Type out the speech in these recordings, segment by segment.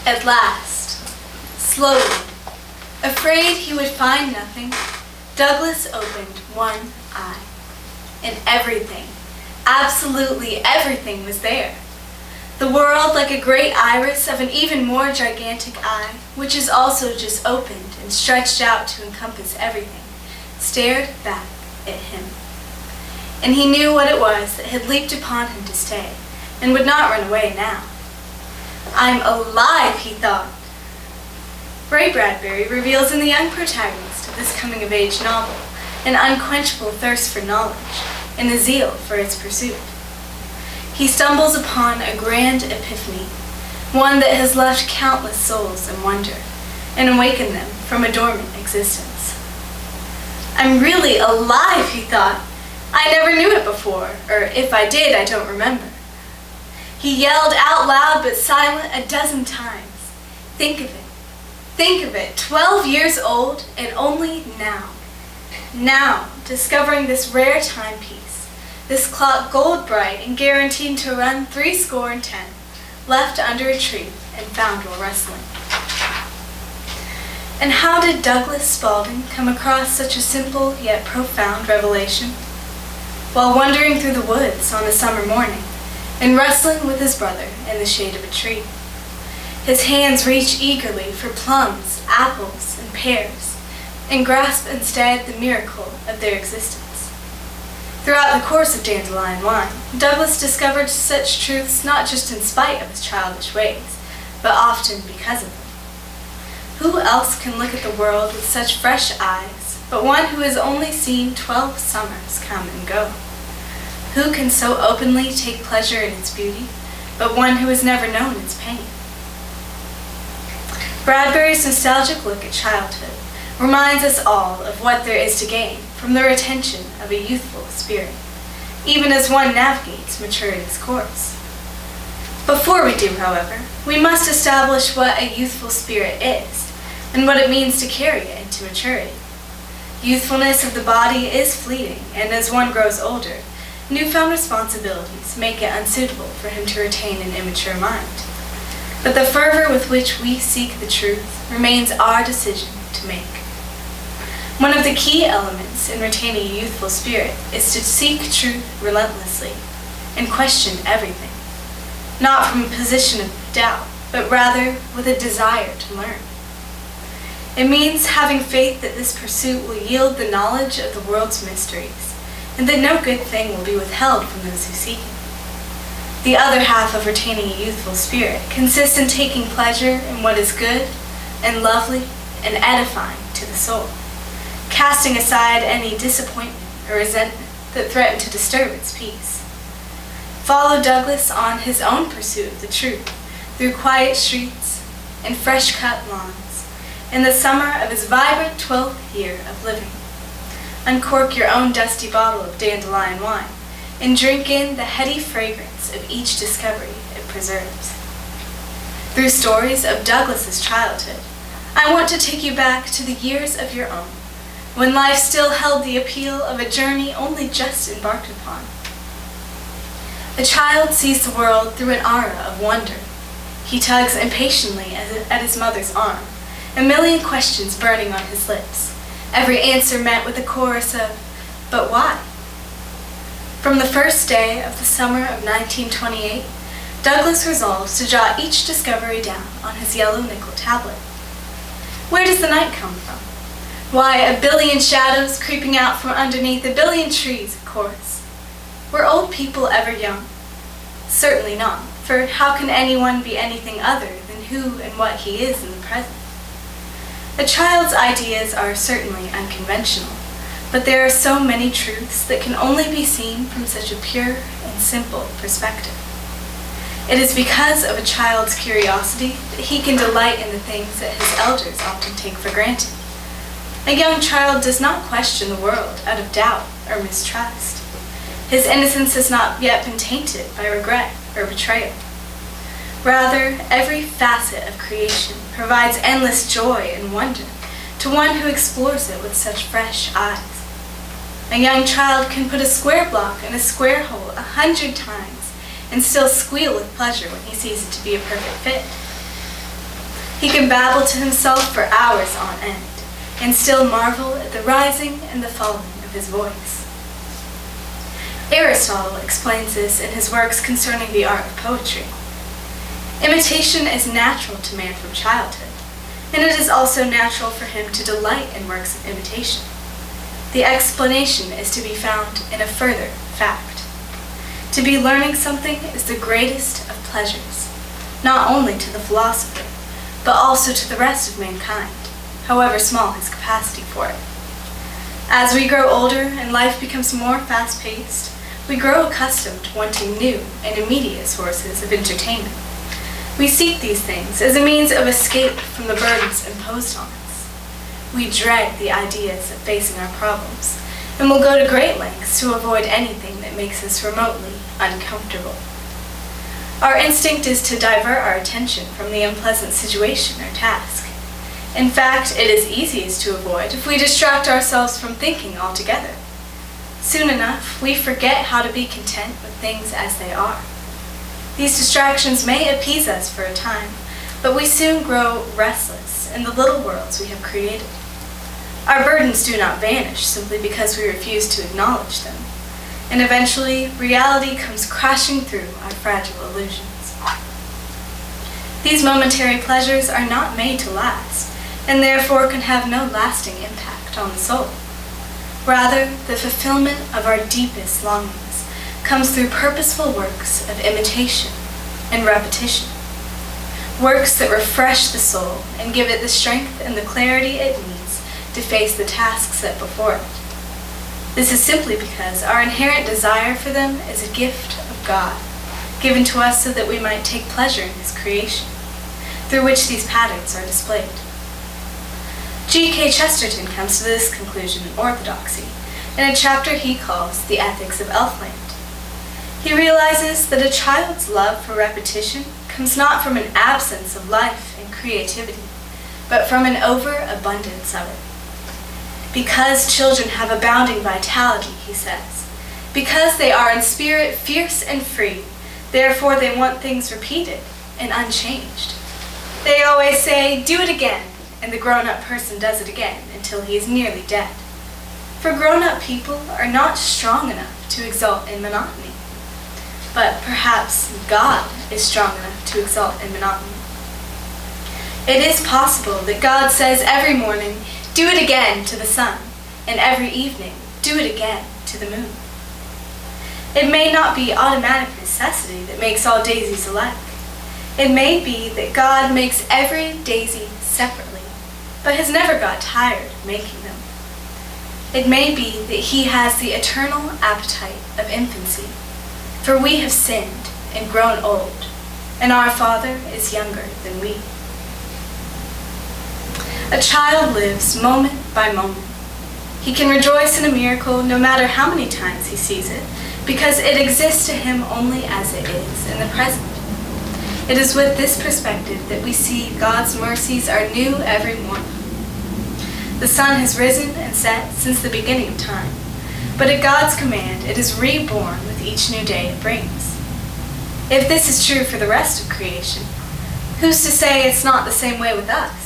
At last, slowly, afraid he would find nothing, Douglas opened one eye. And everything, absolutely everything was there. The world, like a great iris of an even more gigantic eye, which is also just opened and stretched out to encompass everything, stared back at him. And he knew what it was that had leaped upon him to stay, and would not run away now. "I'm alive," he thought. Ray Bradbury reveals in the young protagonist of this coming-of-age novel an unquenchable thirst for knowledge and a zeal for its pursuit. He stumbles upon a grand epiphany, one that has left countless souls in wonder and awakened them from a dormant existence. "I'm really alive," he thought. "I never knew it before, or if I did, I don't remember." He yelled out loud but silent a dozen times. Think of it. Think of it. 12 years old, and only now, discovering this rare timepiece, this clock gold bright and guaranteed to run 70, left under a tree and found while wrestling. And how did Douglas Spaulding come across such a simple yet profound revelation? While wandering through the woods on a summer morning, and wrestling with his brother in the shade of a tree. His hands reach eagerly for plums, apples, and pears, and grasp instead the miracle of their existence. Throughout the course of Dandelion Wine, Douglas discovered such truths not just in spite of his childish ways, but often because of them. Who else can look at the world with such fresh eyes but one who has only seen 12 summers come and go? Who can so openly take pleasure in its beauty, but one who has never known its pain? Bradbury's nostalgic look at childhood reminds us all of what there is to gain from the retention of a youthful spirit, even as one navigates maturity's course. Before we do, however, we must establish what a youthful spirit is, and what it means to carry it into maturity. Youthfulness of the body is fleeting, and as one grows older, newfound responsibilities make it unsuitable for him to retain an immature mind. But the fervor with which we seek the truth remains our decision to make. One of the key elements in retaining a youthful spirit is to seek truth relentlessly and question everything, not from a position of doubt, but rather with a desire to learn. It means having faith that this pursuit will yield the knowledge of the world's mysteries, and that no good thing will be withheld from those who seek it. The other half of retaining a youthful spirit consists in taking pleasure in what is good and lovely and edifying to the soul, casting aside any disappointment or resentment that threaten to disturb its peace. Follow Douglas on his own pursuit of the truth through quiet streets and fresh-cut lawns in the summer of his vibrant 12th year of living. Uncork your own dusty bottle of dandelion wine and drink in the heady fragrance of each discovery it preserves. Through stories of Douglas's childhood, I want to take you back to the years of your own, when life still held the appeal of a journey only just embarked upon. A child sees the world through an aura of wonder. He tugs impatiently at his mother's arm, a million questions burning on his lips, every answer met with a chorus of, "But why?" From the first day of the summer of 1928, Douglas resolves to jot each discovery down on his yellow nickel tablet. Where does the night come from? Why, a billion shadows creeping out from underneath a billion trees, of course. Were old people ever young? Certainly not, for how can anyone be anything other than who and what he is in the present? A child's ideas are certainly unconventional, but there are so many truths that can only be seen from such a pure and simple perspective. It is because of a child's curiosity that he can delight in the things that his elders often take for granted. A young child does not question the world out of doubt or mistrust. His innocence has not yet been tainted by regret or betrayal. Rather, every facet of creation provides endless joy and wonder to one who explores it with such fresh eyes. A young child can put a square block in a square hole 100 times and still squeal with pleasure when he sees it to be a perfect fit. He can babble to himself for hours on end, and still marvel at the rising and the falling of his voice. Aristotle explains this in his works concerning the art of poetry. Imitation is natural to man from childhood, and it is also natural for him to delight in works of imitation. The explanation is to be found in a further fact. To be learning something is the greatest of pleasures, not only to the philosopher, but also to the rest of mankind, however small his capacity for it. As we grow older and life becomes more fast-paced, we grow accustomed to wanting new and immediate sources of entertainment. We seek these things as a means of escape from the burdens imposed on us. We dread the ideas of facing our problems, and will go to great lengths to avoid anything that makes us remotely uncomfortable. Our instinct is to divert our attention from the unpleasant situation or task. In fact, it is easiest to avoid if we distract ourselves from thinking altogether. Soon enough, we forget how to be content with things as they are. These distractions may appease us for a time, but we soon grow restless in the little worlds we have created. Our burdens do not vanish simply because we refuse to acknowledge them, and eventually reality comes crashing through our fragile illusions. These momentary pleasures are not made to last, and therefore can have no lasting impact on the soul. Rather, the fulfillment of our deepest longings comes through purposeful works of imitation and repetition, works that refresh the soul and give it the strength and the clarity it needs to face the tasks set before it. This is simply because our inherent desire for them is a gift of God, given to us so that we might take pleasure in His creation, through which these patterns are displayed. G.K. Chesterton comes to this conclusion in Orthodoxy, in a chapter he calls The Ethics of Elfland. He realizes that a child's love for repetition comes not from an absence of life and creativity, but from an overabundance of it. Because children have abounding vitality, he says, because they are in spirit fierce and free, therefore they want things repeated and unchanged. They always say, "Do it again," and the grown-up person does it again until he is nearly dead. For grown-up people are not strong enough to exult in monotony. But perhaps God is strong enough to exult in monotony. It is possible that God says every morning, "Do it again" to the sun, and every evening, "Do it again" to the moon. It may not be automatic necessity that makes all daisies alike. It may be that God makes every daisy separately, but has never got tired of making them. It may be that He has the eternal appetite of infancy, for we have sinned and grown old, and our Father is younger than we. A child lives moment by moment. He can rejoice in a miracle no matter how many times he sees it, because it exists to him only as it is in the present. It is with this perspective that we see God's mercies are new every morning. The sun has risen and set since the beginning of time, but at God's command it is reborn with each new day it brings. If this is true for the rest of creation, who's to say it's not the same way with us?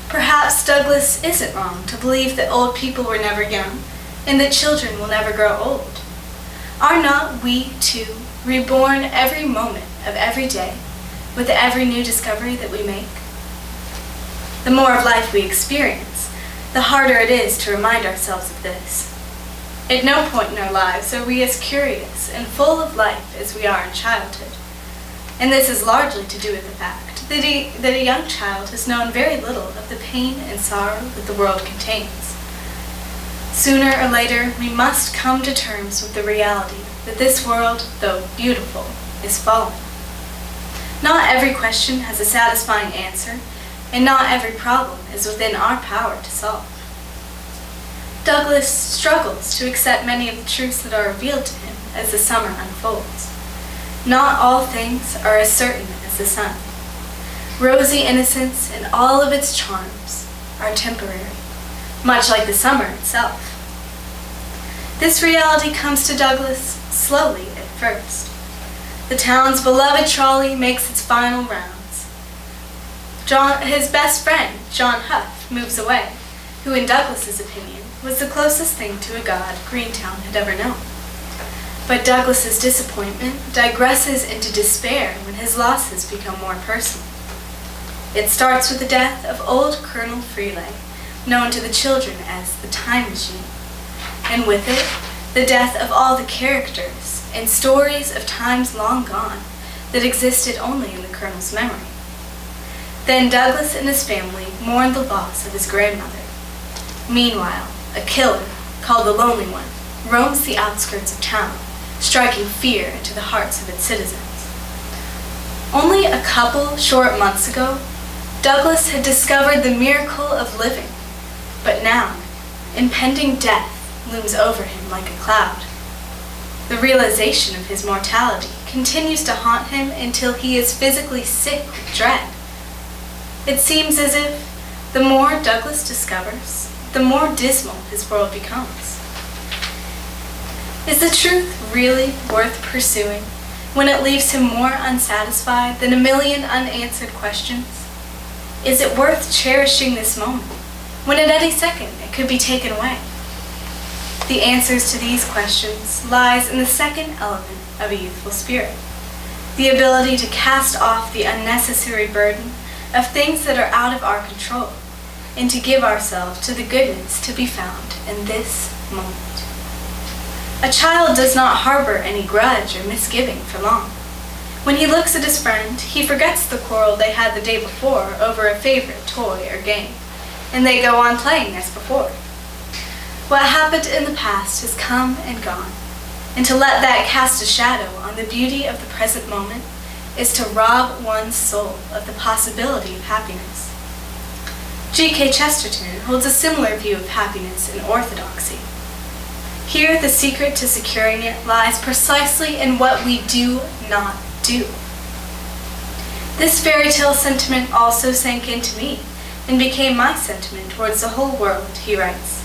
Perhaps Douglas isn't wrong to believe that old people were never young, and that children will never grow old. Are not we, too, reborn every moment of every day with every new discovery that we make? The more of life we experience, the harder it is to remind ourselves of this. At no point in our lives are we as curious and full of life as we are in childhood, and this is largely to do with the fact that a young child has known very little of the pain and sorrow that the world contains. Sooner or later, we must come to terms with the reality that this world, though beautiful, is fallen. Not every question has a satisfying answer, and not every problem is within our power to solve. Douglas struggles to accept many of the truths that are revealed to him as the summer unfolds. Not all things are as certain as the sun. Rosy innocence and all of its charms are temporary, much like the summer itself. This reality comes to Douglas slowly at first. The town's beloved trolley makes its final rounds. his best friend, John Huff, moves away, who in Douglas's opinion was the closest thing to a god Greentown had ever known. But Douglas's disappointment digresses into despair when his losses become more personal. It starts with the death of old Colonel Freeley, known to the children as the Time Machine, and with it, the death of all the characters and stories of times long gone that existed only in the Colonel's memory. Then Douglas and his family mourned the loss of his grandmother. Meanwhile, a killer, called the Lonely One, roams the outskirts of town, striking fear into the hearts of its citizens. Only a couple short months ago, Douglas had discovered the miracle of living, but now, impending death looms over him like a cloud. The realization of his mortality continues to haunt him until he is physically sick with dread. It seems as if the more Douglas discovers, the more dismal his world becomes. Is the truth really worth pursuing when it leaves him more unsatisfied than a million unanswered questions? Is it worth cherishing this moment when at any second it could be taken away? The answers to these questions lies in the second element of a youthful spirit, the ability to cast off the unnecessary burden of things that are out of our control, and to give ourselves to the goodness to be found in this moment. A child does not harbor any grudge or misgiving for long. When he looks at his friend, he forgets the quarrel they had the day before over a favorite toy or game, and they go on playing as before. What happened in the past has come and gone, and to let that cast a shadow on the beauty of the present moment is to rob one's soul of the possibility of happiness. G.K. Chesterton holds a similar view of happiness in orthodoxy. Here, the secret to securing it lies precisely in what we do not do. This fairy tale sentiment also sank into me and became my sentiment towards the whole world, he writes.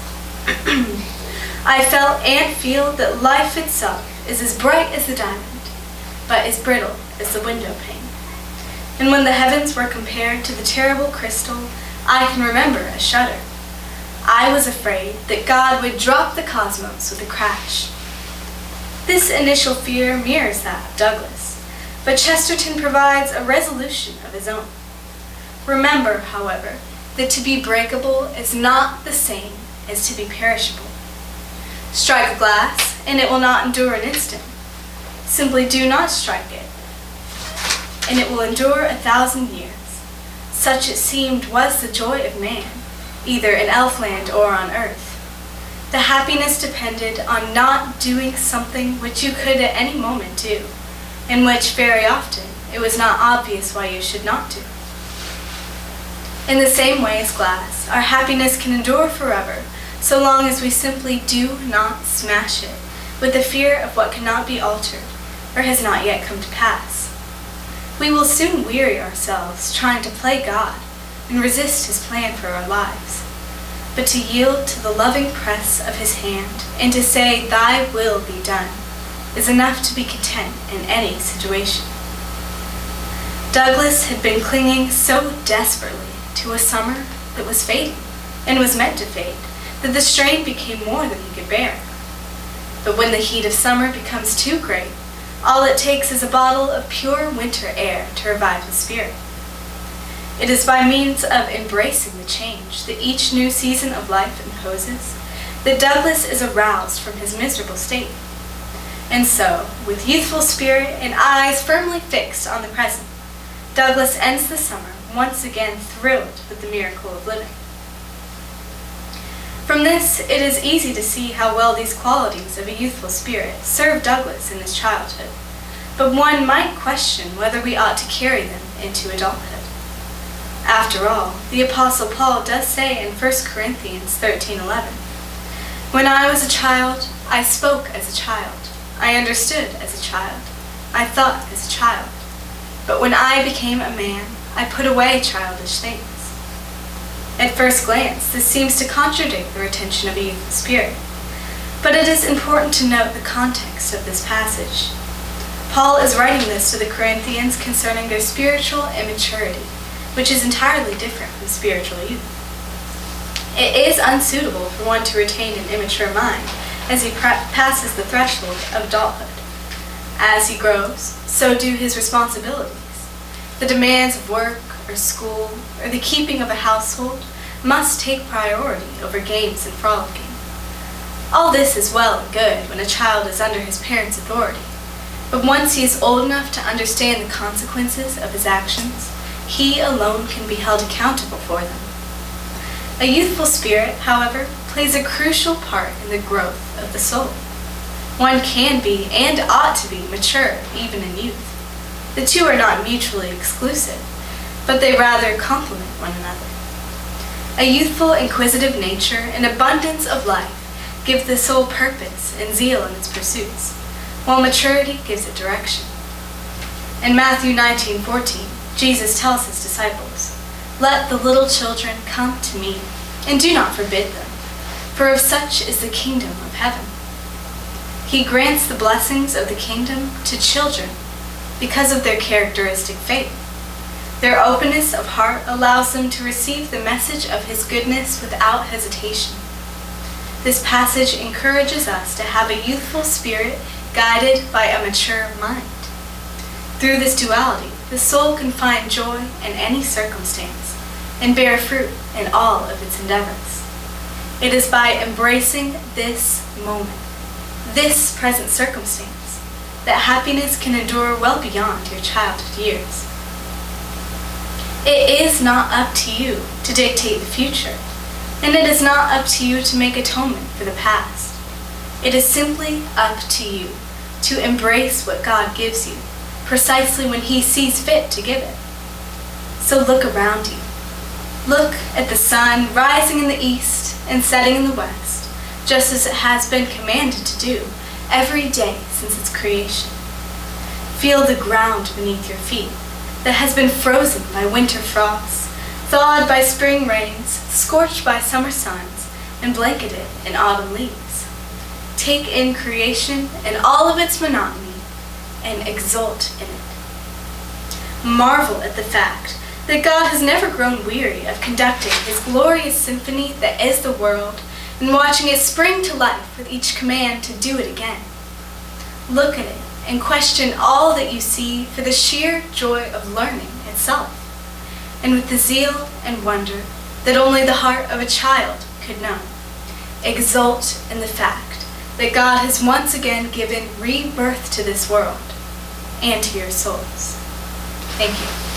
I felt and feel that life itself is as bright as the diamond, but as brittle as the window pane. And when the heavens were compared to the terrible crystal, I can remember a shudder. I was afraid that God would drop the cosmos with a crash. This initial fear mirrors that of Douglas, but Chesterton provides a resolution of his own. Remember, however, that to be breakable is not the same as to be perishable. Strike a glass, and it will not endure an instant. Simply do not strike it, and it will endure 1,000 years. Such it seemed was the joy of man, either in elfland or on earth. The happiness depended on not doing something which you could at any moment do, and which very often it was not obvious why you should not do. In the same way as glass, our happiness can endure forever, so long as we simply do not smash it with the fear of what cannot be altered or has not yet come to pass. We will soon weary ourselves trying to play God and resist his plan for our lives. But to yield to the loving press of his hand and to say, "Thy will be done," is enough to be content in any situation. Douglas had been clinging so desperately to a summer that was fading and was meant to fade, that the strain became more than he could bear. But when the heat of summer becomes too great, all it takes is a bottle of pure winter air to revive his spirit. It is by means of embracing the change that each new season of life imposes that Douglas is aroused from his miserable state. And so, with youthful spirit and eyes firmly fixed on the present, Douglas ends the summer once again thrilled with the miracle of living. From this, it is easy to see how well these qualities of a youthful spirit served Douglas in his childhood, but one might question whether we ought to carry them into adulthood. After all, the Apostle Paul does say in 1 Corinthians 13:11, "When I was a child, I spoke as a child, I understood as a child, I thought as a child, but when I became a man, I put away childish things." At first glance, this seems to contradict the retention of a youthful spirit, but it is important to note the context of this passage. Paul is writing this to the Corinthians concerning their spiritual immaturity, which is entirely different from spiritual youth. It is unsuitable for one to retain an immature mind as he passes the threshold of adulthood. As he grows, so do his responsibilities. The demands of work or school or the keeping of a household must take priority over games and frolicking. All this is well and good when a child is under his parents' authority, but once he is old enough to understand the consequences of his actions, he alone can be held accountable for them. A youthful spirit, however, plays a crucial part in the growth of the soul. One can be and ought to be mature even in youth. The two are not mutually exclusive, but they rather complement one another. A youthful, inquisitive nature and abundance of life give the soul purpose and zeal in its pursuits, while maturity gives it direction. In Matthew 19:14, Jesus tells his disciples, "Let the little children come to me, and do not forbid them, for of such is the kingdom of heaven." He grants the blessings of the kingdom to children because of their characteristic faith. Their openness of heart allows them to receive the message of his goodness without hesitation. This passage encourages us to have a youthful spirit guided by a mature mind. Through this duality, the soul can find joy in any circumstance and bear fruit in all of its endeavors. It is by embracing this moment, this present circumstance, that happiness can endure well beyond your childhood years. It is not up to you to dictate the future, and it is not up to you to make atonement for the past. It is simply up to you to embrace what God gives you, precisely when he sees fit to give it. So look around you. Look at the sun rising in the east and setting in the west, just as it has been commanded to do every day since its creation. Feel the ground beneath your feet that has been frozen by winter frosts, thawed by spring rains, scorched by summer suns, and blanketed in autumn leaves. Take in creation and all of its monotony and exult in it. Marvel at the fact that God has never grown weary of conducting his glorious symphony that is the world and watching it spring to life with each command to do it again. Look at it and question all that you see for the sheer joy of learning itself, and with the zeal and wonder that only the heart of a child could know, exult in the fact that God has once again given rebirth to this world and to your souls. Thank you.